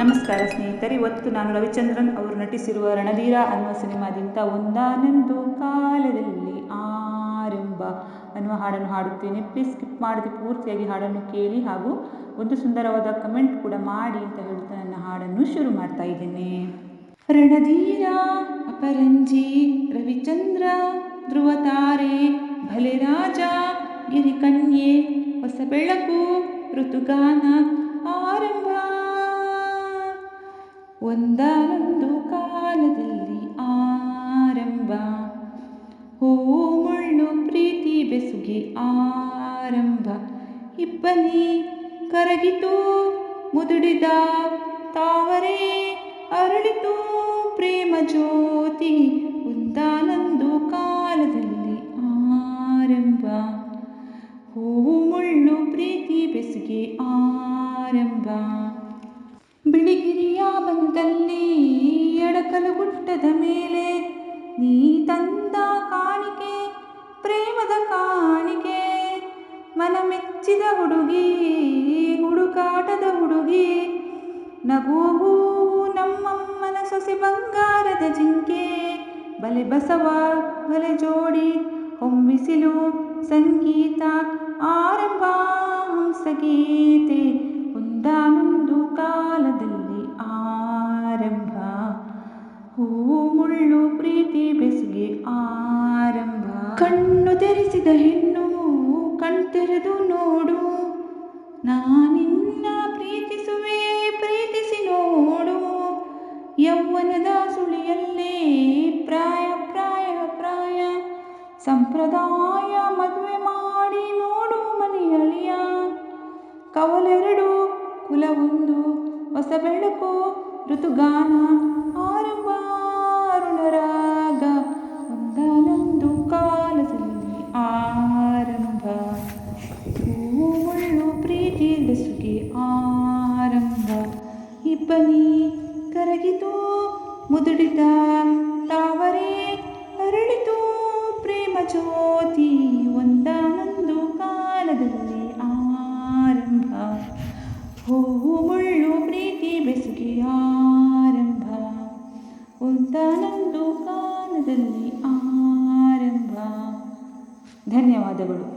ನಮಸ್ಕಾರ ಸ್ನೇಹಿತರೆ, ಇವತ್ತು ನಾನು ರವಿಚಂದ್ರನ್ ಅವರು ನಟಿಸಿರುವ ರಣಧೀರ ಅನ್ನುವ ಸಿನಿಮಾದಿಂದ ಒಂದಾನೊಂದು ಕಾಲದಲ್ಲಿ ಆರಂಭ ಅನ್ನುವ ಹಾಡನ್ನು ಹಾಡುತ್ತೇನೆ. ಪ್ಲೀಸ್ ಸ್ಕಿಪ್ ಮಾಡದೆ ಪೂರ್ತಿಯಾಗಿ ಹಾಡನ್ನು ಕೇಳಿ ಹಾಗೂ ಒಂದು ಸುಂದರವಾದ ಕಮೆಂಟ್ ಕೂಡ ಮಾಡಿ ಅಂತ ಹೇಳುತ್ತಾ ನನ್ನ ಹಾಡನ್ನು ಶುರು ಮಾಡ್ತಾ ಇದ್ದೇನೆ. ರಣಧೀರ ಅಪರಂಜಿ ರವಿಚಂದ್ರ ಧ್ರುವತಾರೆ ಭಲೆ ರಾಜ ಗಿರಿಕನ್ಯೆ ಹೊಸ ಬೆಳಕು ಋತುಗಾನ ಆರಂಭ. ಒಂದಾನೊಂದು ಕಾಲದಲ್ಲಿ ಆರಂಭ. ಹೂವು ಮುಳ್ಳು ಪ್ರೀತಿ ಬೆಸುಗೆ ಆರಂಭ. ಇಬ್ಬನಿ ಕರಗಿತು ಮುದುಡಿದ ತಾವರೆ ಅರಳಿತು ಪ್ರೇಮ ಜ್ಯೋತಿ. ಒಂದಾನೊಂದು ಕಾಲದಲ್ಲಿ ಆರಂಭ. ಹೂವು ಮುಳ್ಳು ಪ್ರೀತಿ ಬೆಸುಗೆ ಆರಂಭ. ಬಿಳಿಗಿರಿಯ ಬನದಲ್ಲಿ ಎಡಕಲು ಗುಡ್ಡದ ಮೇಲೆ ನೀ ತಂದ ಕಾಣಿಕೆ ಪ್ರೇಮದ ಕಾಣಿಕೆ. ಮನ ಮೆಚ್ಚಿದ ಹುಡುಗಿ ಹುಡುಕಾಟದ ಹುಡುಗಿ. ನಗುವು ನಮ್ಮಮ್ಮನ ಸೊಸೆ ಬಂಗಾರದ ಜಿಂಕೆ. ಬಲೆ ಬಸವ ಬಲೆ ಜೋಡಿ ಹೊಂಬಿಸಿಲು ಸಂಗೀತ ಆರಂಭ ಹಂಸಗೀತೆ. ಒಂದಾನೊಂದು ಕಾಲದಲ್ಲಿ ಆರಂಭ. ಹೂವು ಮುಳ್ಳು ಪ್ರೀತಿ ಬೆಸುಗೆ ಆರಂಭ. ಕಣ್ಣು ತೆರೆಸಿದ ಹೆಣ್ಣು ಕಣ್ತೆರೆದು ನೋಡು. ನಾನಿನ್ನ ಪ್ರೀತಿಸುವೆ ಪ್ರೀತಿಸಿ ನೋಡು. ಯೌವನದ ಸುಳಿಯಲ್ಲೇ ಪ್ರಾಯ ಪ್ರಾಯ ಪ್ರಾಯ. ಸಂಪ್ರದಾಯ ಮದುವೆ ಮಾಡಿ ನೋಡು ಮನೆಯಲಿಯ. ಕವಲೆರಡು ಕುಲವೊಂದು ಹೊಸ ಬೆಳಕು ಋತುಗಾನ ಆರಂಭ ಅರುಣರಾಗ. ಒಂದಾನೊಂದು ಕಾಲದಲ್ಲಿ ಆರಂಭ. ಹೂವು ಮುಳ್ಳು ಪ್ರೀತಿ ಬೆಸುಗೆ ಆರಂಭ. ಇಬ್ಬನಿ ಕರಗಿತು ಮುದುಡಿದ ತಾವರೆ ಅರಳಿತು ಪ್ರೇಮ ಜ್ಯೋತಿ. ಒಂದಾನೊಂದು ಕಾಲದಲ್ಲಿ ಆರಂಭ. ಹೂವು ಮುಳ್ಳು ಪ್ರೀತಿ ಬೆಸುಗೆ ಆರಂಭ. ಒಂದಾನೊಂದು ಕಾಲದಲ್ಲಿ ಆರಂಭ. ಧನ್ಯವಾದಗಳು.